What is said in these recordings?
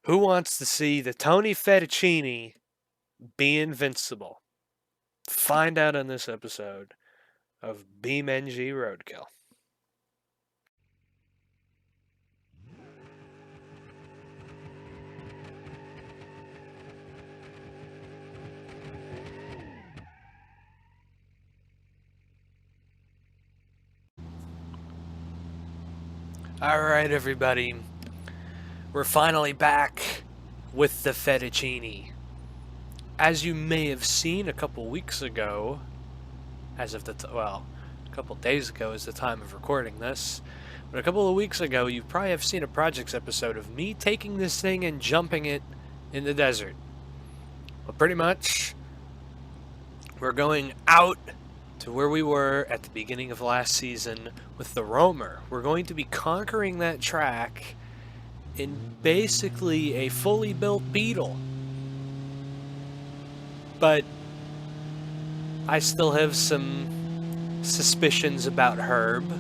Who wants to see the Tony Fettuccine be invincible? Find out on this episode of Beamng Roadkill. Alright, everybody. We're finally back with the fettuccine. As you may have seen a couple weeks ago, as of a couple days ago is the time of recording this, but a couple of weeks ago you probably have seen a projects episode of me taking this thing and jumping it in the desert. Well, pretty much, we're going out to where we were at the beginning of last season with the Roamer. We're going to be conquering that track in basically a fully built Beetle. But I still have some suspicions about Herb.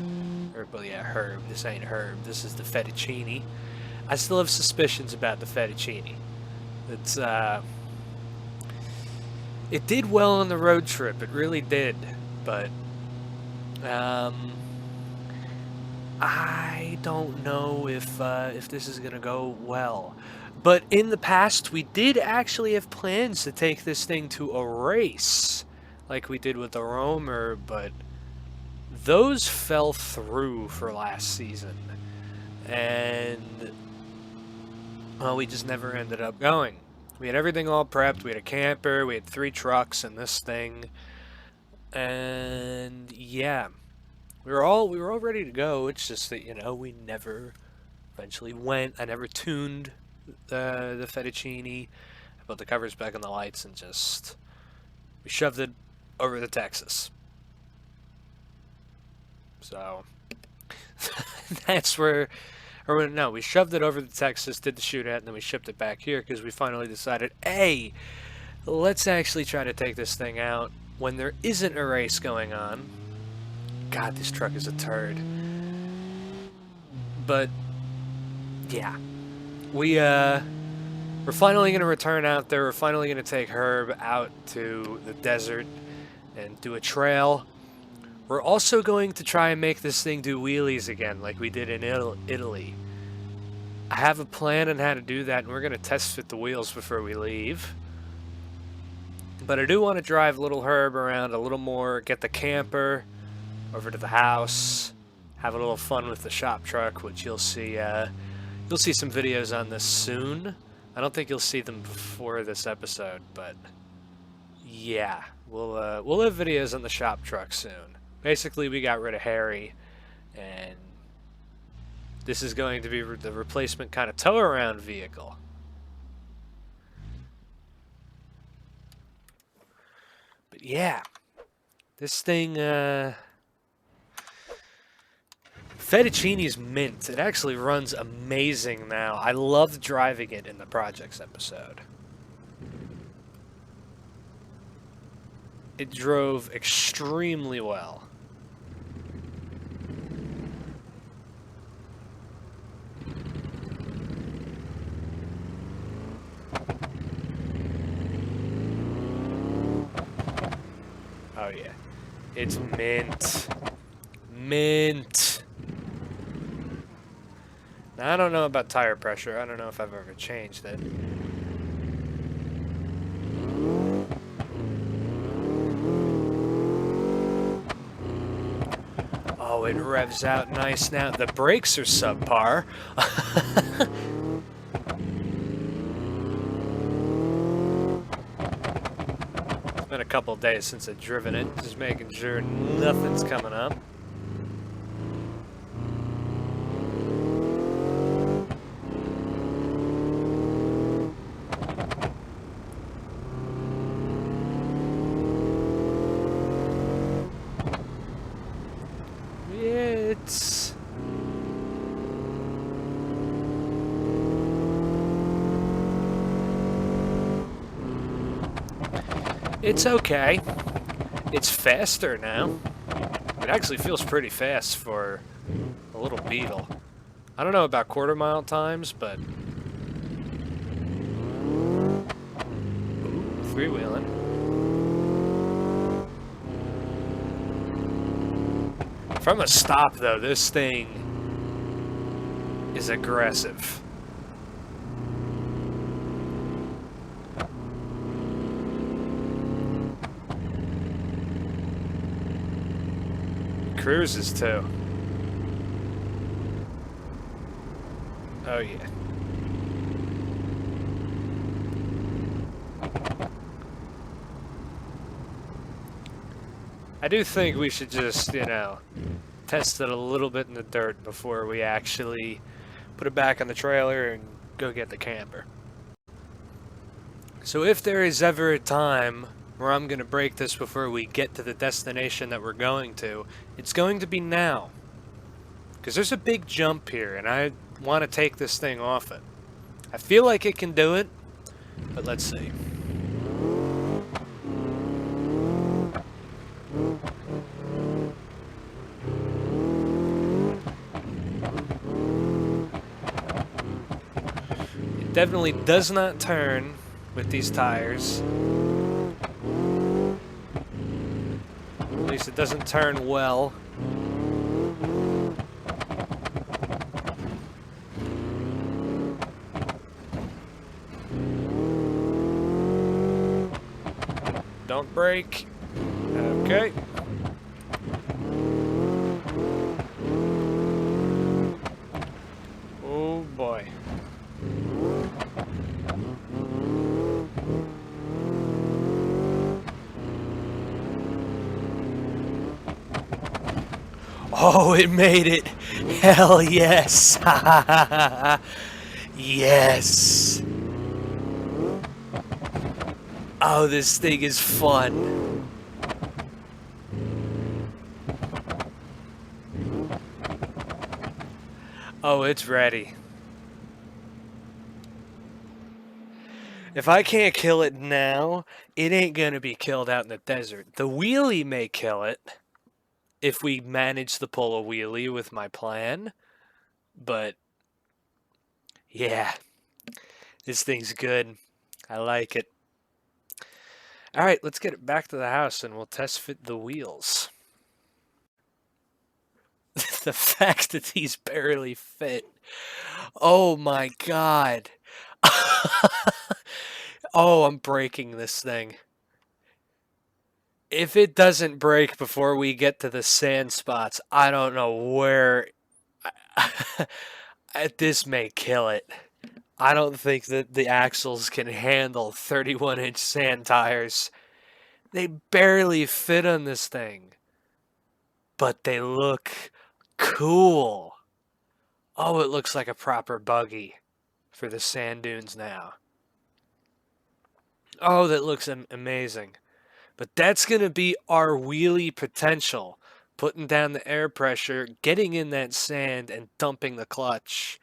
Herb. This ain't Herb. This is the fettuccine. I still have suspicions about the fettuccine. It's, it did well on the road trip. It really did. But, I don't know if this is gonna go well. But in the past, we did actually have plans to take this thing to a race, like we did with the Roamer, but those fell through for last season. And, well, we just never ended up going. We had everything all prepped. We had a camper, we had 3 trucks and this thing. And yeah, we were all ready to go. It's just that, you know, we never eventually went. I never tuned the fettuccine. I put the covers back on the lights and just we shoved it over to Texas. So that's where, or no, we shoved it over to Texas, did the shootout, and then we shipped it back here because we finally decided, hey, let's actually try to take this thing out when there isn't a race going on. God, this truck is a turd. But yeah, we're finally gonna return out there. We're finally gonna take Herb out to the desert and do a trail. We're also going to try and make this thing do wheelies again, like we did in Italy. I have a plan on how to do that, and we're gonna test fit the wheels before we leave. But I do want to drive little Herb around a little more, get the camper over to the house, have a little fun with the shop truck, which you'll see some videos on this soon. I don't think you'll see them before this episode, but yeah, we'll have videos on the shop truck soon. Basically, we got rid of Harry, and this is going to be the replacement kind of tow-around vehicle. But yeah, this thing, Fettuccine's mint. It actually runs amazing now. I loved driving it in the projects episode. It drove extremely well. Oh yeah, it's mint. Mint. Now, I don't know about tire pressure. I don't know if I've ever changed it. Oh, it revs out nice now. The brakes are subpar. It's been a couple days since I've driven it, just making sure nothing's coming up. It's okay. It's faster now. It actually feels pretty fast for a little Beetle. I don't know about quarter mile times, but freewheeling. From a stop, though, this thing is aggressive. Cruises, too. Oh, yeah. I do think we should just, you know, test it a little bit in the dirt before we actually put it back on the trailer and go get the camper. So if there is ever a time where I'm going to break this before we get to the destination that we're going to, it's going to be now. Because there's a big jump here, and I want to take this thing off it. I feel like it can do it, but let's see. It definitely does not turn with these tires. At least it doesn't turn well. Don't brake. Okay. Oh boy. Oh, it made it. Hell yes. Yes. Oh, this thing is fun. Oh, it's ready. If I can't kill it now, it ain't gonna be killed out in the desert. The wheelie may kill it if we manage to pull a wheelie with my plan, but yeah, this thing's good. I like it. All right, let's get it back to the house and we'll test fit the wheels. The fact that these barely fit. Oh my god. Oh, I'm breaking this thing. If it doesn't break before we get to the sand spots, I don't know where. This may kill it. I don't think that the axles can handle 31-inch sand tires. They barely fit on this thing. But they look cool. Oh, it looks like a proper buggy for the sand dunes now. Oh, that looks amazing. But that's going to be our wheelie potential. Putting down the air pressure, getting in that sand, and dumping the clutch.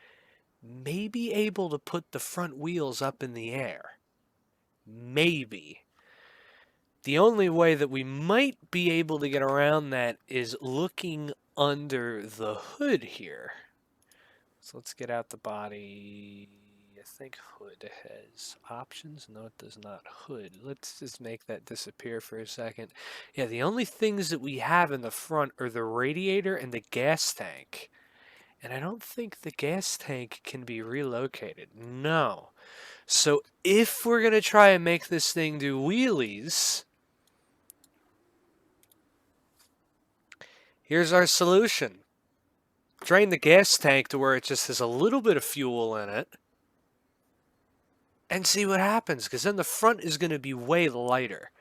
Maybe able to put the front wheels up in the air. Maybe. The only way that we might be able to get around that is looking under the hood here. So let's get out the body. I think hood has options. No, it does not. Hood. Let's just make that disappear for a second. Yeah, the only things that we have in the front are the radiator and the gas tank. And I don't think the gas tank can be relocated. No. So if we're going to try and make this thing do wheelies, here's our solution. Drain the gas tank to where it just has a little bit of fuel in it. And see what happens, because then the front is going to be way lighter.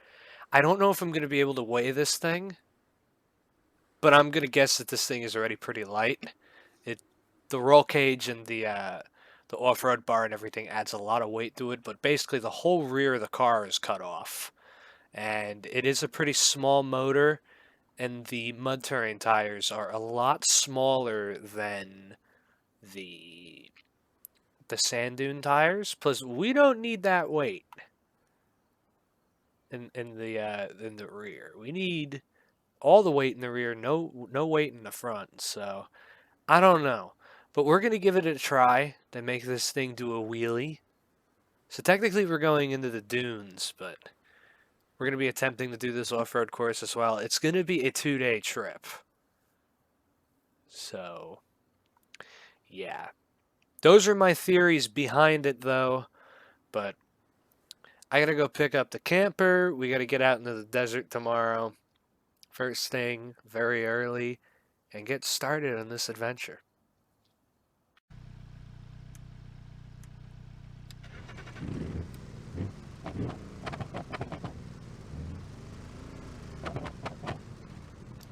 I don't know if I'm going to be able to weigh this thing, but I'm going to guess that this thing is already pretty light. The roll cage and the off-road bar and everything adds a lot of weight to it, but basically the whole rear of the car is cut off. And it is a pretty small motor, and the mud terrain tires are a lot smaller than the sand dune tires. Plus, we don't need that weight in the rear. We need all the weight in the rear, no weight in the front. So I don't know, but we're gonna give it a try to make this thing do a wheelie. So technically, we're going into the dunes, but We're going to be attempting to do this off-road course as well. It's going to be a 2-day trip. So, yeah. Those are my theories behind it, though. But I got to go pick up the camper. We got to get out into the desert tomorrow. First thing, very early, and get started on this adventure.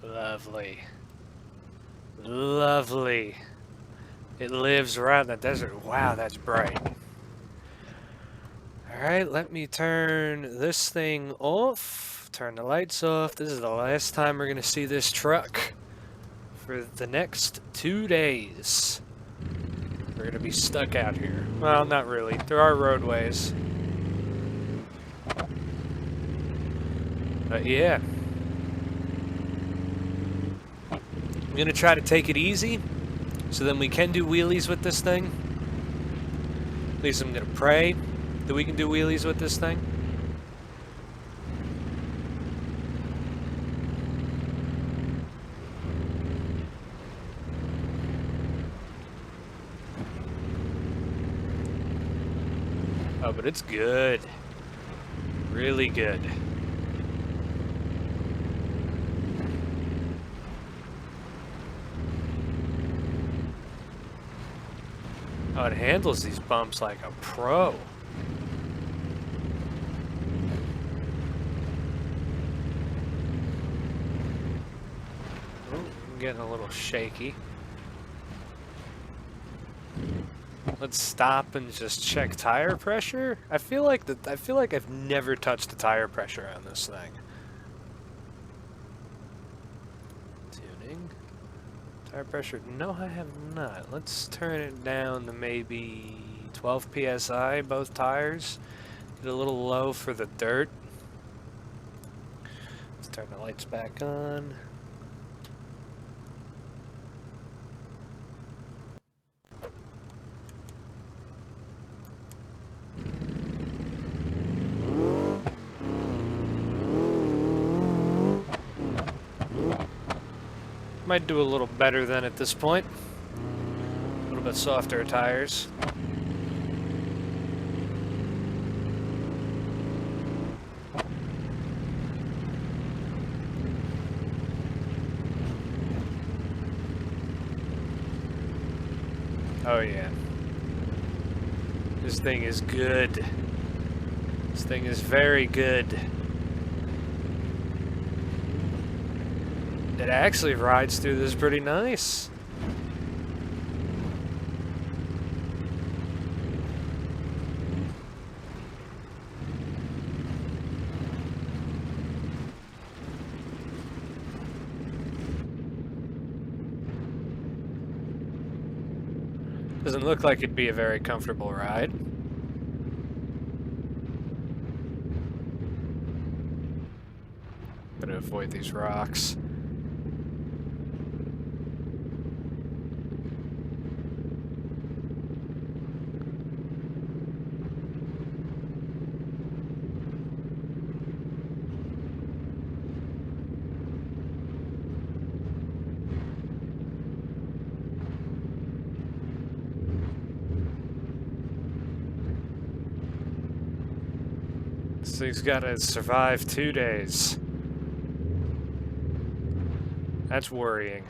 Lovely. Lovely. It lives right in the desert. Wow, that's bright. Alright, let me turn this thing off. Turn the lights off. This is the last time we're going to see this truck for the next 2 days. We're going to be stuck out here. Well, not really. There are roadways. But yeah. I'm going to try to take it easy, so then we can do wheelies with this thing. At least I'm going to pray that we can do wheelies with this thing. Oh, but it's good. Really good. Oh, it handles these bumps like a pro. Oh, I'm getting a little shaky. Let's stop and just check tire pressure. I feel like I've never touched the tire pressure on this thing. Tuning. Tire pressure. No, I have not. Let's turn it down to maybe 12 psi, both tires. Get a little low for the dirt. Let's turn the lights back on. Might do a little better than at this point. A little bit softer tires. Oh yeah. This thing is good. This thing is very good. It actually rides through this pretty nice. Doesn't look like it'd be a very comfortable ride. Better avoid these rocks. This thing's gotta survive 2 days. That's worrying.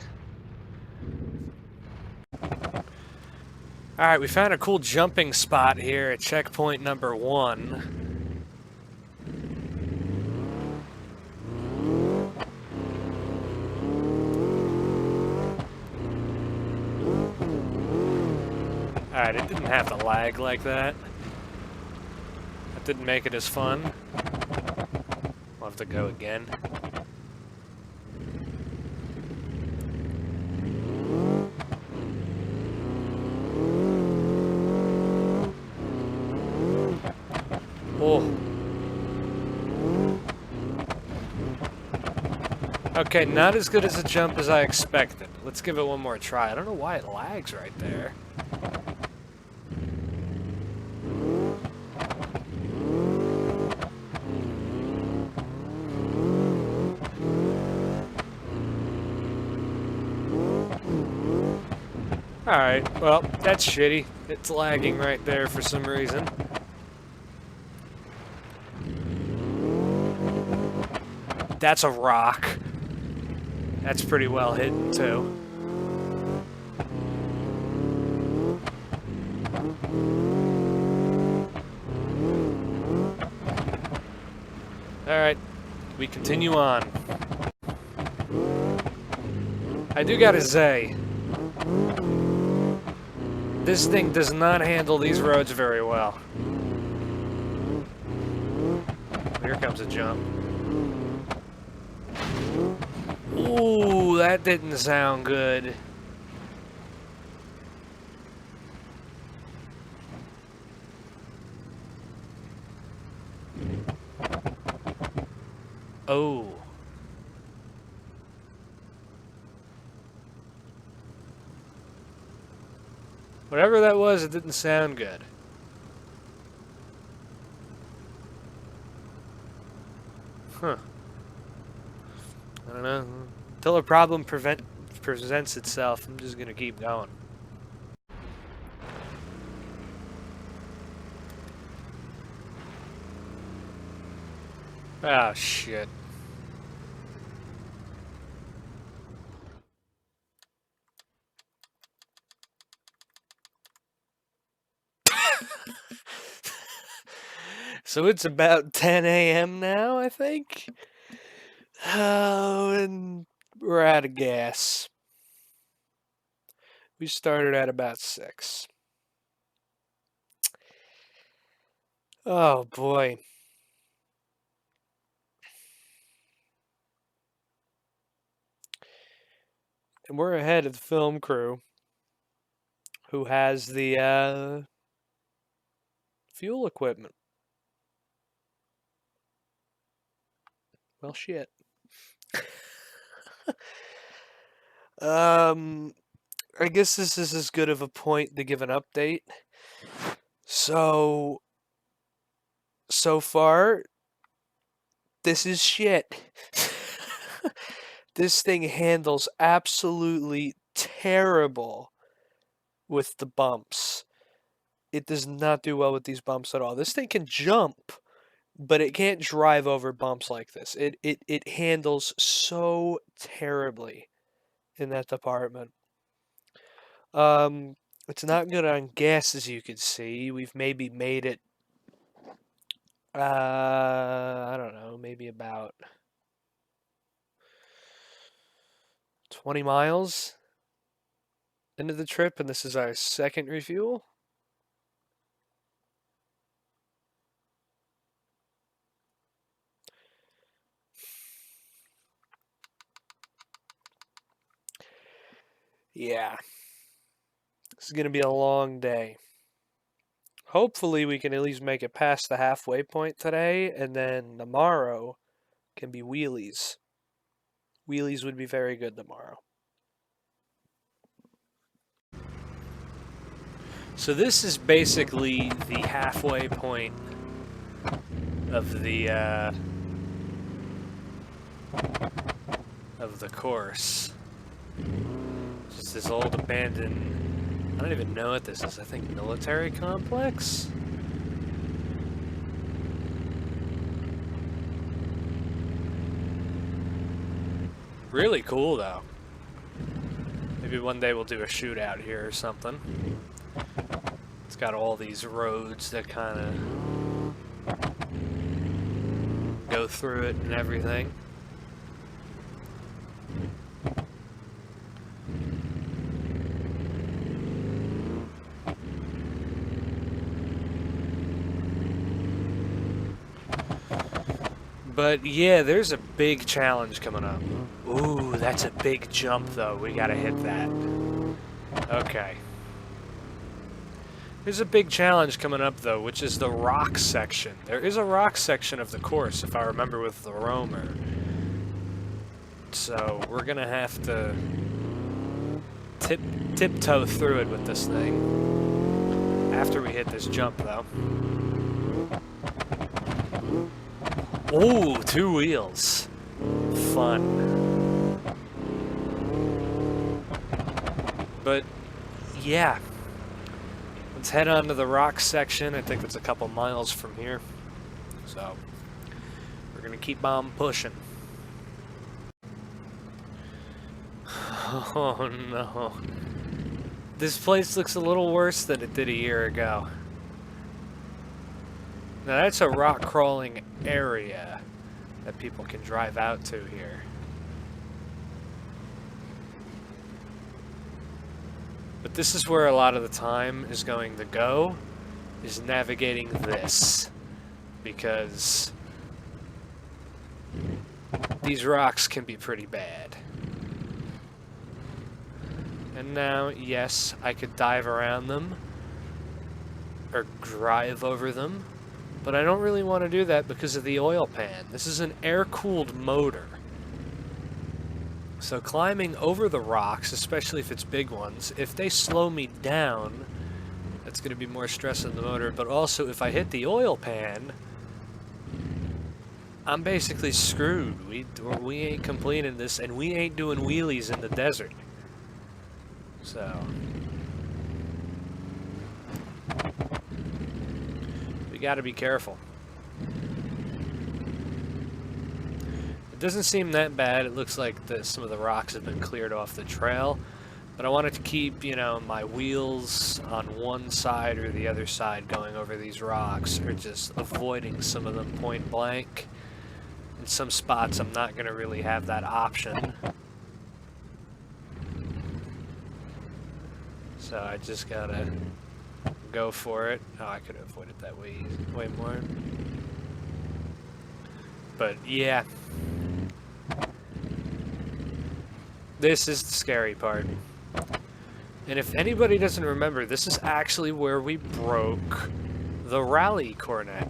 Alright, we found a cool jumping spot here at checkpoint number 1. Alright, it didn't have to lag like that. That didn't make it as fun. We'll have to go again. Oh. Okay, not as good as a jump as I expected. Let's give it one more try. I don't know why it lags right there. Alright, well, that's shitty. It's lagging right there for some reason. That's a rock. That's pretty well hidden, too. Alright, we continue on. I do gotta say, this thing does not handle these roads very well. Here comes a jump. Ooh, that didn't sound good. Oh. Whatever that was, it didn't sound good. Huh. I don't know. Until a problem presents itself, I'm just gonna keep going. Oh, shit. So it's about 10 a.m. now, I think? Oh, and we're out of gas. We started at about 6. Oh, boy. And we're ahead of the film crew, who has the fuel equipment. Well, shit. I guess this is as good of a point to give an update. So far, this is shit. This thing handles absolutely terrible with the bumps. It does not do well with these bumps at all. This thing can jump, but it can't drive over bumps like this. It handles so terribly in that department. It's not good on gas, as you can see. We've maybe made it, I don't know, maybe about 20 miles into the trip, and this is our second refuel. Yeah. This is going to be a long day. Hopefully we can at least make it past the halfway point today, and then tomorrow can be wheelies. Wheelies would be very good tomorrow. So this is basically the halfway point of the course. Just this old abandoned, I don't even know what this is. I think military complex? Really cool though. Maybe one day we'll do a shootout here or something. It's got all these roads that kind of go through it and everything. But yeah, there's a big challenge coming up. Ooh, that's a big jump though. We gotta hit that. Okay. There's a big challenge coming up though, which is the rock section. There is a rock section of the course, if I remember, with the roamer. So we're gonna have to tiptoe through it with this thing. After we hit this jump though. Ooh, 2 wheels. Fun. But yeah. Let's head on to the rock section. I think it's a couple miles from here. So, we're gonna keep on pushing. Oh no. This place looks a little worse than it did a year ago. Now that's a rock crawling area that people can drive out to here. But this is where a lot of the time is going to go, is navigating this. Because these rocks can be pretty bad. And now, yes, I could dive around them, or drive over them, but I don't really want to do that because of the oil pan. This is an air-cooled motor. So climbing over the rocks, especially if it's big ones, if they slow me down, that's going to be more stress on the motor, but also if I hit the oil pan, I'm basically screwed. We ain't completing this, and we ain't doing wheelies in the desert. So we got to be careful. It doesn't seem that bad. It looks like some of the rocks have been cleared off the trail, but I wanted to keep, you know, my wheels on one side or the other side going over these rocks, or just avoiding some of them point blank. In some spots, I'm not going to really have that option. So I just gotta go for it. Oh, I could have avoided that way more. But yeah. This is the scary part. And if anybody doesn't remember, this is actually where we broke the rally cornet.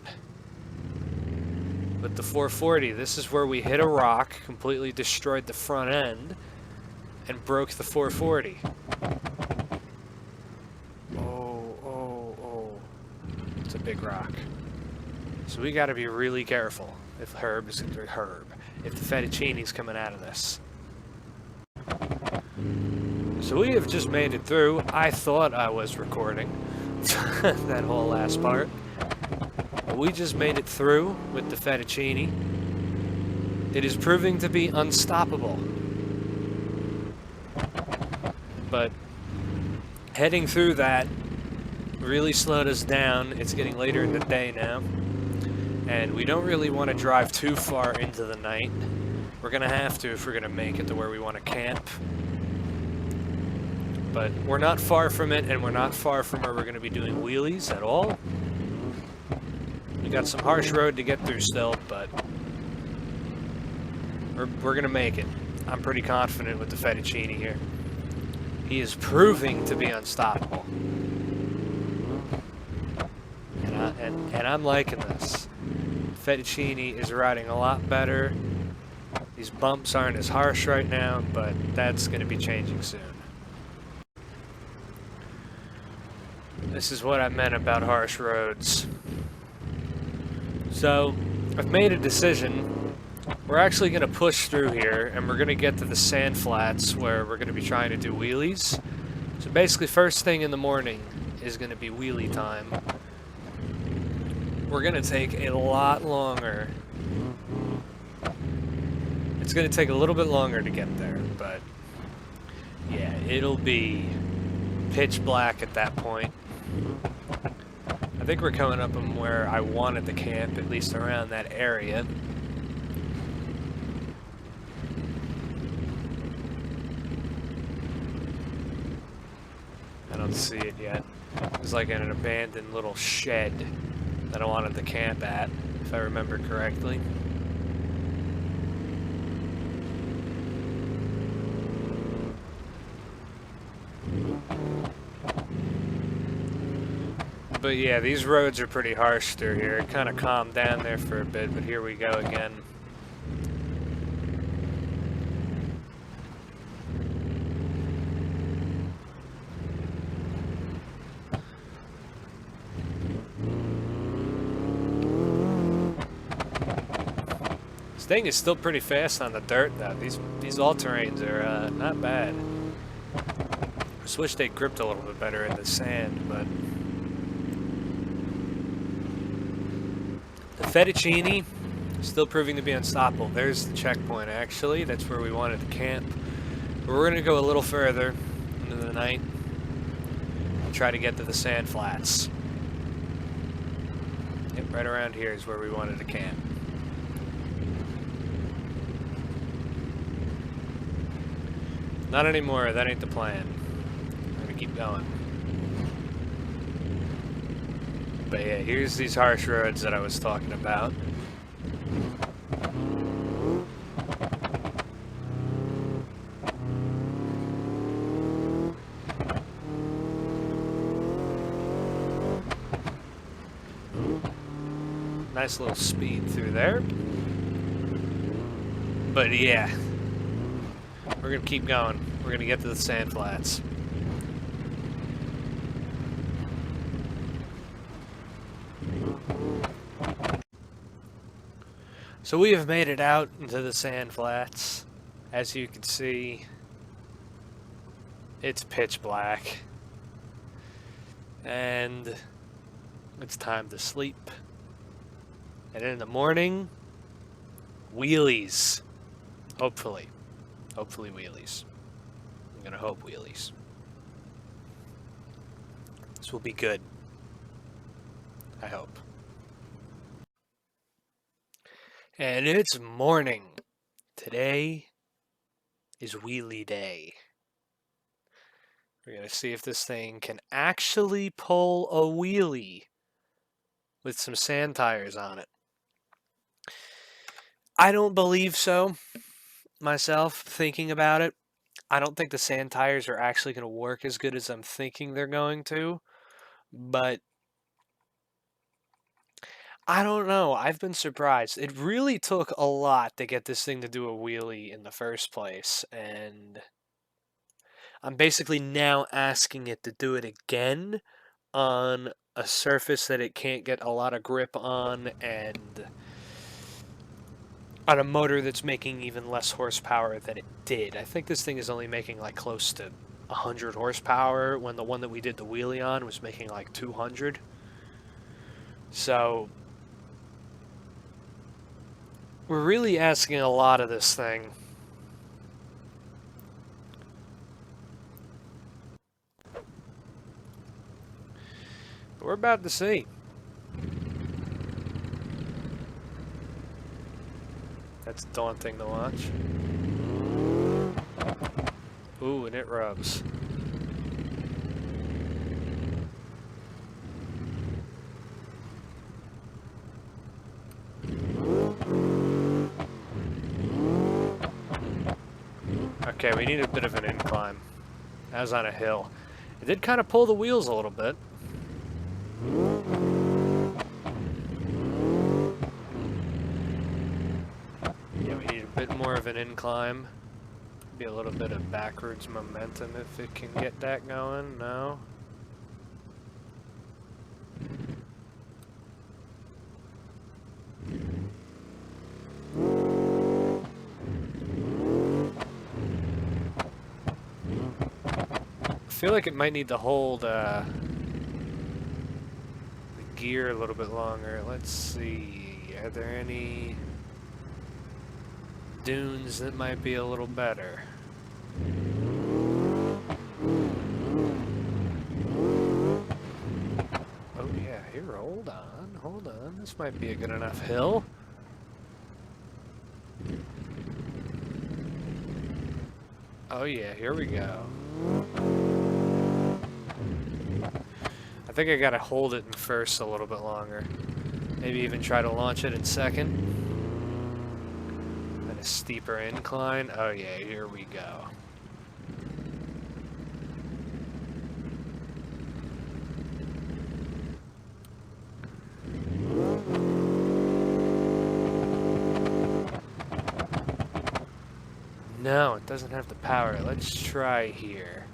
With the 440, this is where we hit a rock, completely destroyed the front end, and broke the 440. It's a big rock. So we gotta be really careful if the fettuccine's coming out of this. So we have just made it through. I thought I was recording that whole last part. But we just made it through with the fettuccine. It is proving to be unstoppable. But heading through that really slowed us down. It's getting later in the day now, and we don't really want to drive too far into the night. We're gonna have to if we're gonna make it to where we want to camp, but we're not far from it, and we're not far from where we're gonna be doing wheelies at all. We got some harsh road to get through still, but we're gonna make it. I'm pretty confident with the fettuccine here. He is proving to be unstoppable. And I'm liking this. Fettuccine is riding a lot better. These bumps aren't as harsh right now, but that's going to be changing soon. This is what I meant about harsh roads. So, I've made a decision. We're actually going to push through here, and we're going to get to the sand flats where we're going to be trying to do wheelies. So basically, first thing in the morning is going to be wheelie time. We're going to take a lot longer. It's going to take a little bit longer to get there, but yeah, it'll be pitch black at that point. I think we're coming up on where I wanted to camp, at least around that area. I don't see it yet. It's like in an abandoned little shed that I wanted to camp at, if I remember correctly. But yeah, these roads are pretty harsh through here. It kind of calmed down there for a bit, but here we go again. This thing is still pretty fast on the dirt, though. These all-terrains are not bad. Just wish they gripped a little bit better in the sand, but... The Fettuccine, still proving to be unstoppable. There's the checkpoint, actually. That's where we wanted to camp. But we're going to go a little further into the night and try to get to the sand flats. Yep, right around here is where we wanted to camp. Not anymore, that ain't the plan. We're gonna keep going. But yeah, here's these harsh roads that I was talking about. Nice little speed through there. But yeah, we're gonna keep going. We're gonna get to the sand flats. So we have made it out into the sand flats. As you can see, it's pitch black. And it's time to sleep. And in the morning, wheelies. Hopefully. Hopefully wheelies. I'm gonna hope wheelies. This will be good. I hope. And it's morning. Today is wheelie day. We're gonna see if this thing can actually pull a wheelie with some sand tires on it. I don't believe so, myself, thinking about it. I don't think the sand tires are actually going to work as good as I'm thinking they're going to, but I don't know. I've been surprised. It really took a lot to get this thing to do a wheelie in the first place, and I'm basically now asking it to do it again on a surface that it can't get a lot of grip on, and on a motor that's making even less horsepower than it did. I think this thing is only making like close to 100 horsepower when the one that we did the wheelie on was making like 200. So we're really asking a lot of this thing. We're about to see. That's daunting to watch. Ooh, and it rubs. Okay, we need a bit of an incline. That was on a hill. It did kind of pull the wheels a little bit. Yeah, we need a bit more of an incline. Be a little bit of backwards momentum if it can get that going. No. I feel like it might need to hold the gear a little bit longer. Let's see. Are there any dunes that might be a little better? Oh yeah, here, hold on. This might be a good enough hill. Oh yeah, here we go. I think I gotta hold it in first a little bit longer. Maybe even try to launch it in second. And a steeper incline. Oh yeah, here we go. No, it doesn't have the power. Let's try here.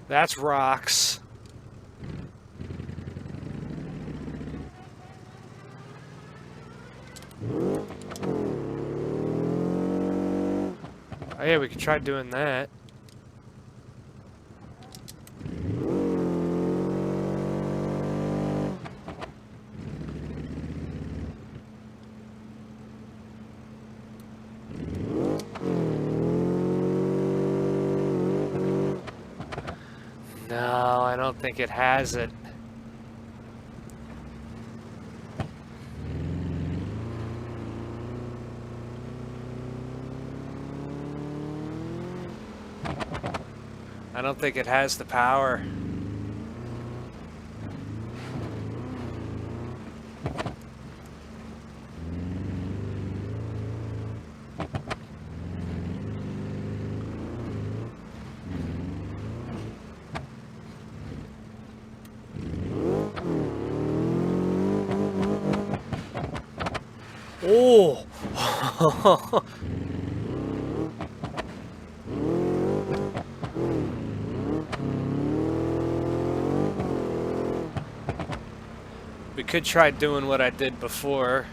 That's rocks. Oh yeah, we could try doing that. No, I don't think it has it. I don't think it has the power. Oh! We could try doing what I did before.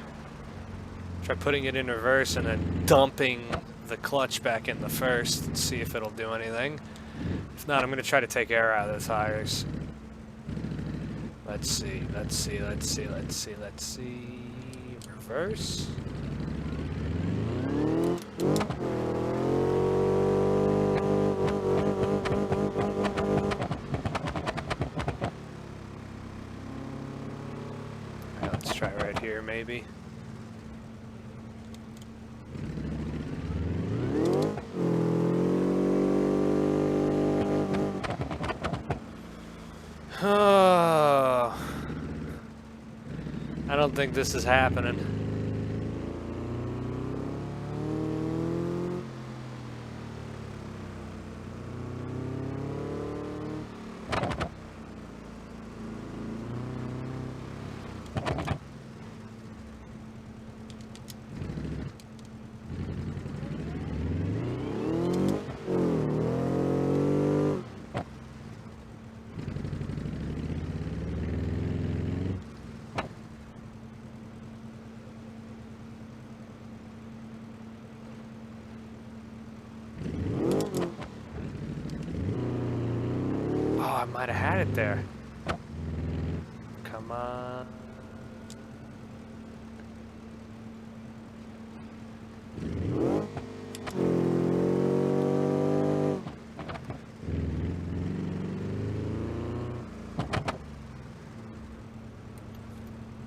Try putting it in reverse and then dumping the clutch back in the first and see if it'll do anything. If not, I'm going to try to take air out of the tires. Let's see. Reverse. Let's try right here, maybe. Oh, I don't think this is happening. I might have had it there. Come on.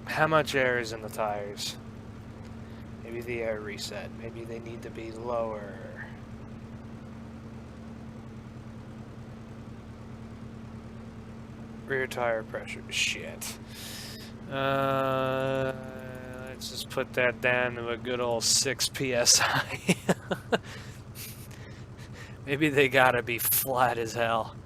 How much air is in the tires? Maybe the air reset. Maybe they need to be lower. Rear tire pressure. Shit. Let's just put that down to a good old 6 psi. Maybe they gotta be flat as hell.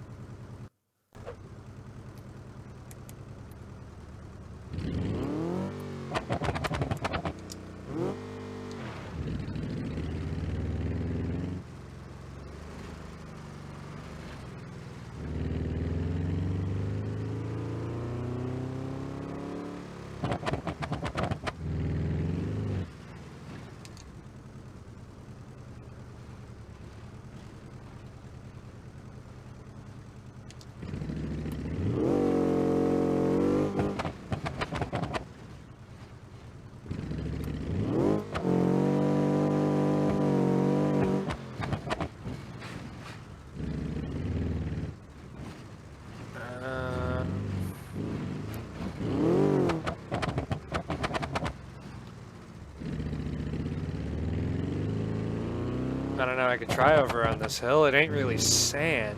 I don't know, I could try over on this hill. It ain't really sand.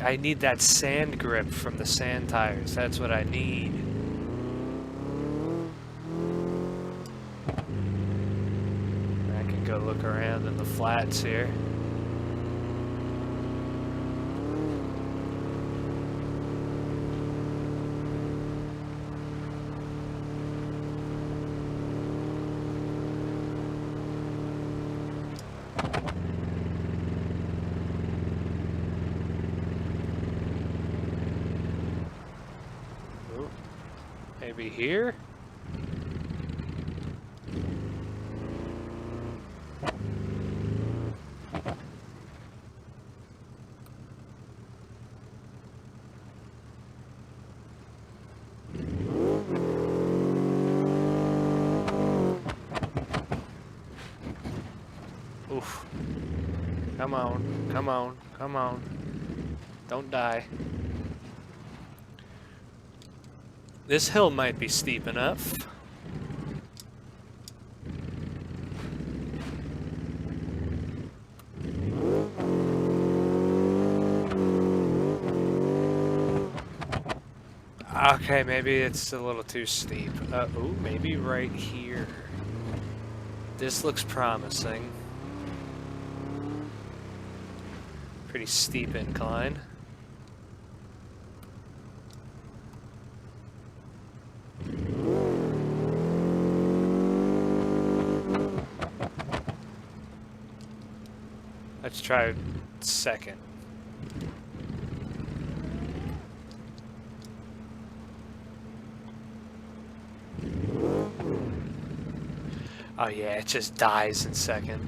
I need that sand grip from the sand tires. That's what I need. I can go look around in the flats here. Maybe here? Oof. Come on, come on, come on. Don't die. This hill might be steep enough. Okay, maybe it's a little too steep. Ooh, maybe right here. This looks promising. Pretty steep incline. Let's try second. Oh yeah, it just dies in second.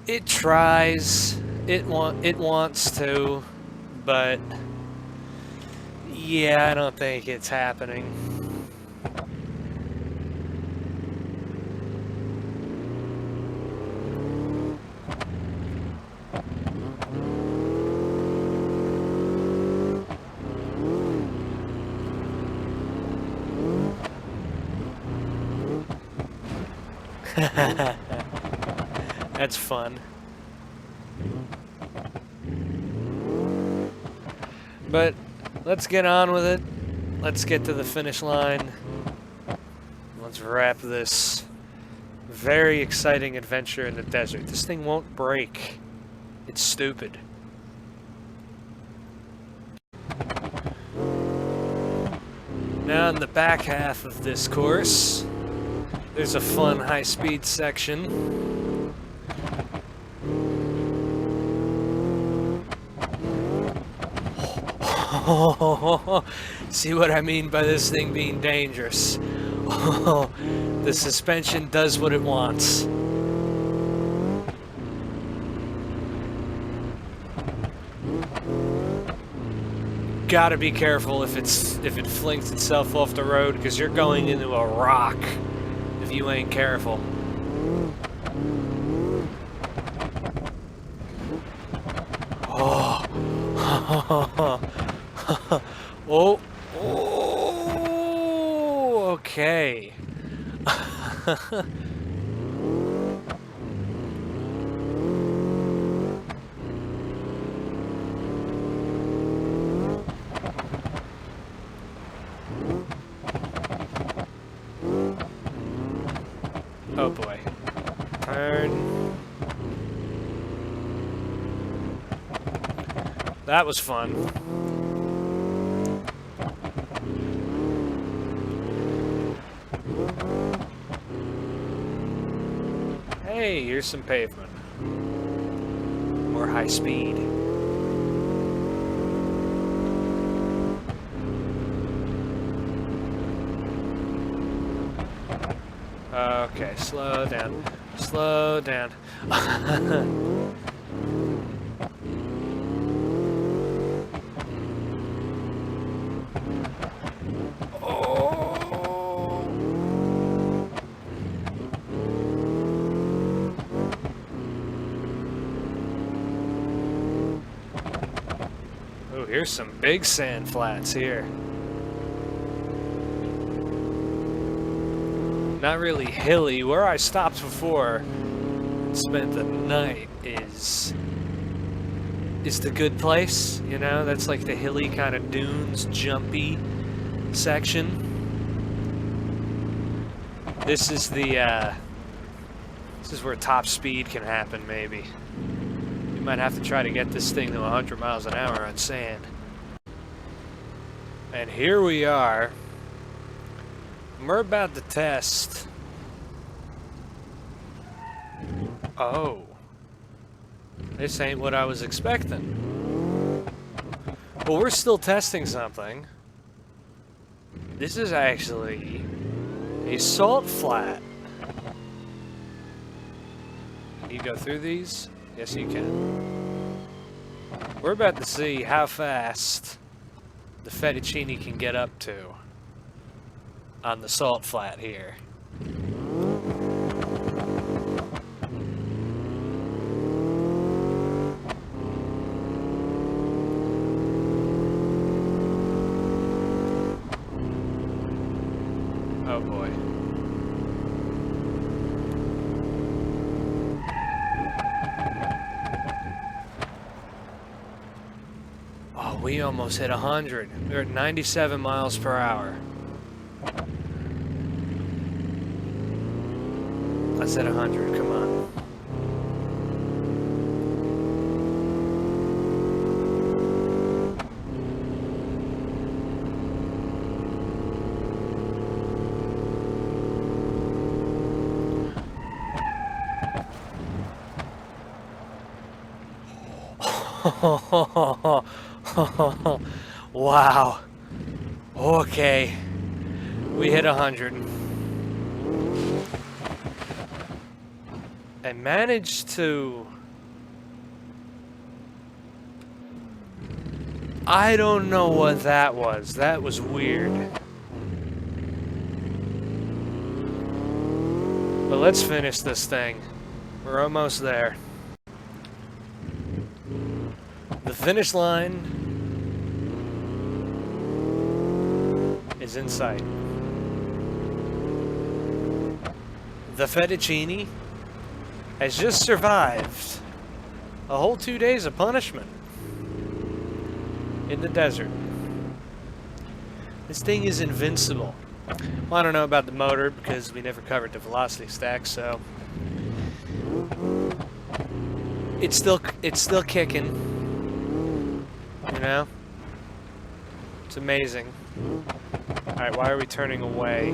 It tries, it wants to, but yeah, I don't think it's happening. That's fun. But let's get on with it. Let's get to the finish line. Let's wrap this very exciting adventure in the desert. This thing won't break. It's stupid. Now in the back half of this course, there's a fun high-speed section. See what I mean by this thing being dangerous? The suspension does what it wants. Gotta be careful if it flings itself off the road, because you're going into a rock if you ain't careful. Oh. Oh. Oh. Okay. Oh boy. Turn. That was fun. Hey, here's some pavement. More high speed. Okay, slow down. Slow down. Oh, here's some big sand flats here. Not really hilly. Where I stopped before and spent the night is the good place, you know? That's like the hilly kind of dunes, jumpy section. This is the, this is where top speed can happen, maybe. You might have to try to get this thing to 100 miles an hour on sand. And here we are. We're about to test. Oh. This ain't what I was expecting. Well, we're still testing something. This is actually a salt flat. Can you go through these? Yes, you can. We're about to see how fast the fettuccine can get up to on the salt flat here. Oh boy. Oh, we almost hit 100. We're at 97 miles per hour. I said 100, come on. Wow. Okay. We hit 100. I managed to... I don't know what that was. That was weird. But let's finish this thing. We're almost there. The finish line is in sight. The fettuccine has just survived a whole 2 days of punishment in the desert. This thing is invincible. Well, I don't know about the motor because we never covered the velocity stack, so it's still kicking. You know? It's amazing. Alright, why are we turning away?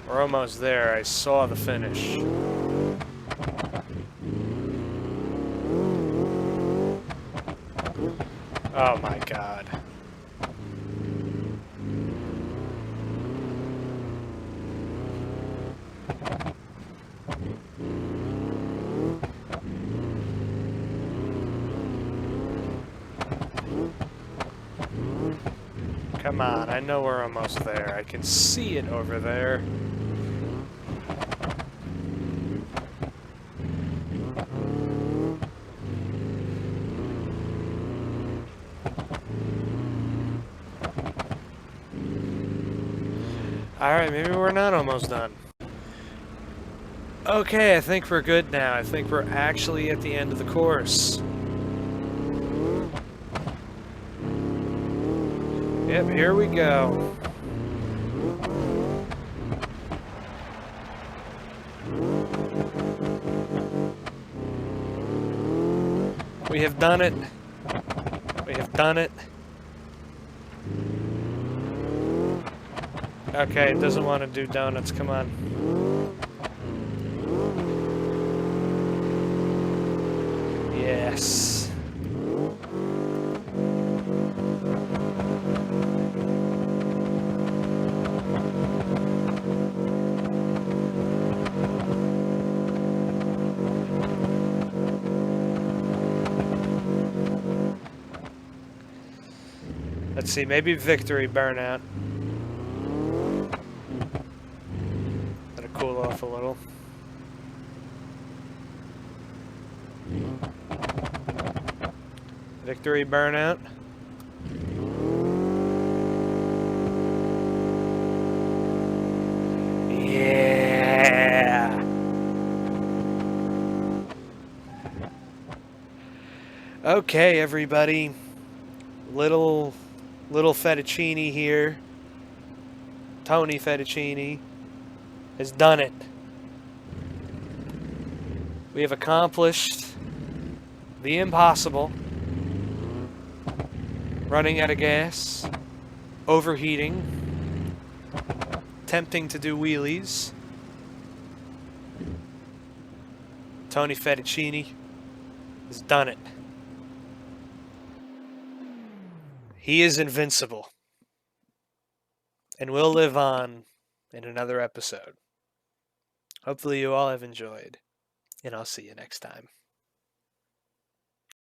We're almost there. I saw the finish. Oh my god. Come on, I know we're almost there. I can see it over there. Alright, maybe we're not almost done. Okay, I think we're good now. I think we're actually at the end of the course. Yep, here we go. We have done it. We have done it. Okay, it doesn't want to do donuts. Come on. Yes. Let's see, maybe victory burnout. Let it cool off a little. Victory burnout. Yeah. Okay, everybody. Little Fettuccine here. Tony Fettuccine has done it. We have accomplished the impossible. running out of gas, overheating, attempting to do wheelies. Tony Fettuccine has done it. He is invincible. And will live on in another episode. Hopefully you all have enjoyed, and I'll see you next time.